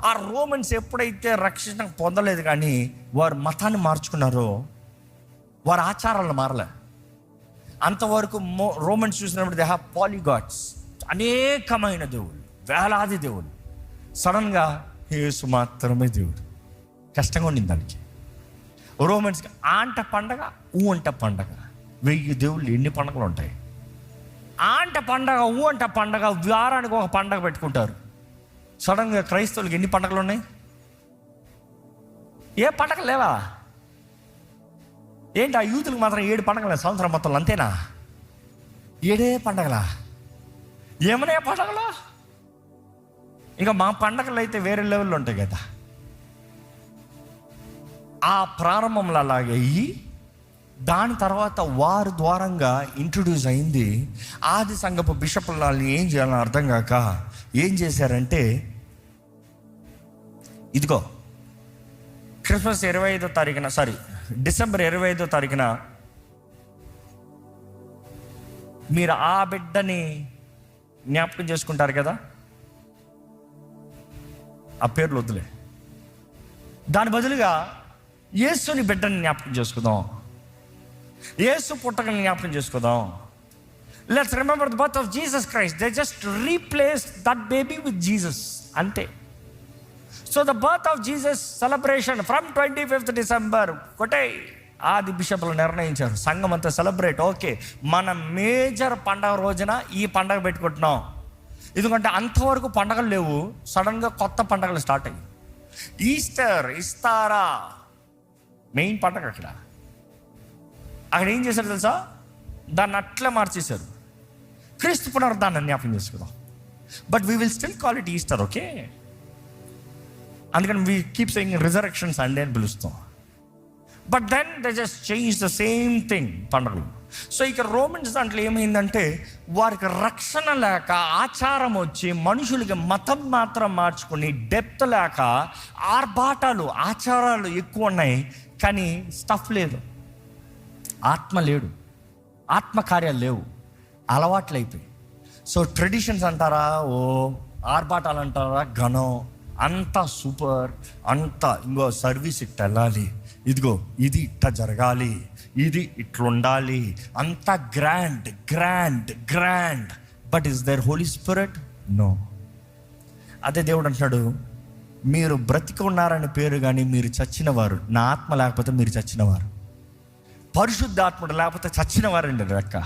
ఆ రోమన్స్ ఎప్పుడైతే రక్షణ పొందలేదు కానీ వారు మతాన్ని మార్చుకున్నారో, వారి ఆచారాలను మారలే. అంతవరకు రోమన్స్ చూసినప్పుడు దే హ్యావ్ పాలిగాడ్స్, అనేకమైన దేవుళ్ళు, వేలాది దేవుళ్ళు. సడన్గా యేసు మాత్రమే దేవుడు. కష్టంగా ఉండింది దానికి. రోమన్స్కి ఆంట పండగ, ఊంట పండగ, 1000 దేవుళ్ళు. ఎన్ని పండగలు ఉంటాయి? ఆంట పండగ, ఊంట పండగ, వారానికి ఒక పండగ పెట్టుకుంటారు. సడన్గా క్రైస్తవులకి ఎన్ని పండగలు ఉన్నాయి? ఏ పండగలు లేవా? ఏంటి ఆ యూతులకు మాత్రం 7 పండగలే సంవత్సరం మొత్తం, అంతేనా? 7 పండగలా? ఏమనే పండగలు? ఇంకా మా పండగలు అయితే వేరే లెవెల్లో ఉంటాయి కదా. ఆ ప్రారంభంలో అలాగే అయ్యి దాని తర్వాత వారి ద్వారంగా ఇంట్రొడ్యూస్ అయింది. ఆది సంఘపు బిషపులని ఏం చేయాలని అర్థం కాక ఏం చేశారంటే, ఇదిగో క్రిస్మస్ 25వ తారీఖున, డిసెంబర్ 25వ తారీఖున మీరు ఆ బిడ్డని జ్ఞాపకం చేసుకుంటారు కదా, ఆ పేర్లు వద్దులే, దాని బదులుగా యేసుని బిడ్డని జ్ఞాపకం చేసుకుందాం, యేసు పుట్టకని జ్ఞాపకం చేసుకుందాం. Let's remember the birth of Jesus Christ. They just replace that baby with Jesus, అంతే. So the birth of Jesus celebration from 25th December ఒకటే ఆది బిషప్లు నిర్ణయించారు. సంఘం అంతా సెలబ్రేట్. ఓకే, మన మేజర్ పండగ రోజున ఈ పండగ పెట్టుకుంటున్నాం. ఎందుకంటే అంతవరకు పండగలు లేవు, సడన్గా కొత్త పండగలు స్టార్ట్ అయ్యి. ఈస్టర్, ఇస్తారా మెయిన్ పండగ. అక్కడ ఏం చేశారు తెలుసా? దాన్ని అట్లా మార్చేశారు. క్రీస్తు పునరుద్ధానాన్ని జ్ఞాపకం చేసుకుందాం, but we will still call it Easter. Okay, అందుకని we keep saying resurrection Sunday అని పిలుస్తాం. But then they just change the same thing పండుగలు. సో ఇక రోమన్స్ దాంట్లో ఏమైందంటే, వారికి రక్షణ లేక ఆచారం వచ్చి మనుషులకి మతం మాత్రం మార్చుకుని డెప్త్ లేక ఆర్భాటాలు, ఆచారాలు ఎక్కువ ఉన్నాయి, కానీ స్టఫ్ లేదు, ఆత్మ లేడు, ఆత్మకార్యాలు లేవు, అలవాట్లు అయిపోయి. సో ట్రెడిషన్స్ అంటారా, ఓ ఆర్భాటాలు అంటారా, ఘనం, అంతా సూపర్, అంతా ఇంకో సర్వీస్ ఇట్ట వెళ్ళాలి, ఇదిగో ఇది ఇట్ట జరగాలి, ఇది ఇట్లుండాలి, అంతా grand grand grand. But is there holy spirit? No. అదే దేవుడు అంటున్నాడు, మీరు బ్రతికి ఉన్నారని పేరు కానీ మీరు చచ్చినవారు. నా ఆత్మ లేకపోతే మీరు చచ్చినవారు, పరిశుద్ధాత్ముడు లేకపోతే చచ్చినవారండి లెక్క.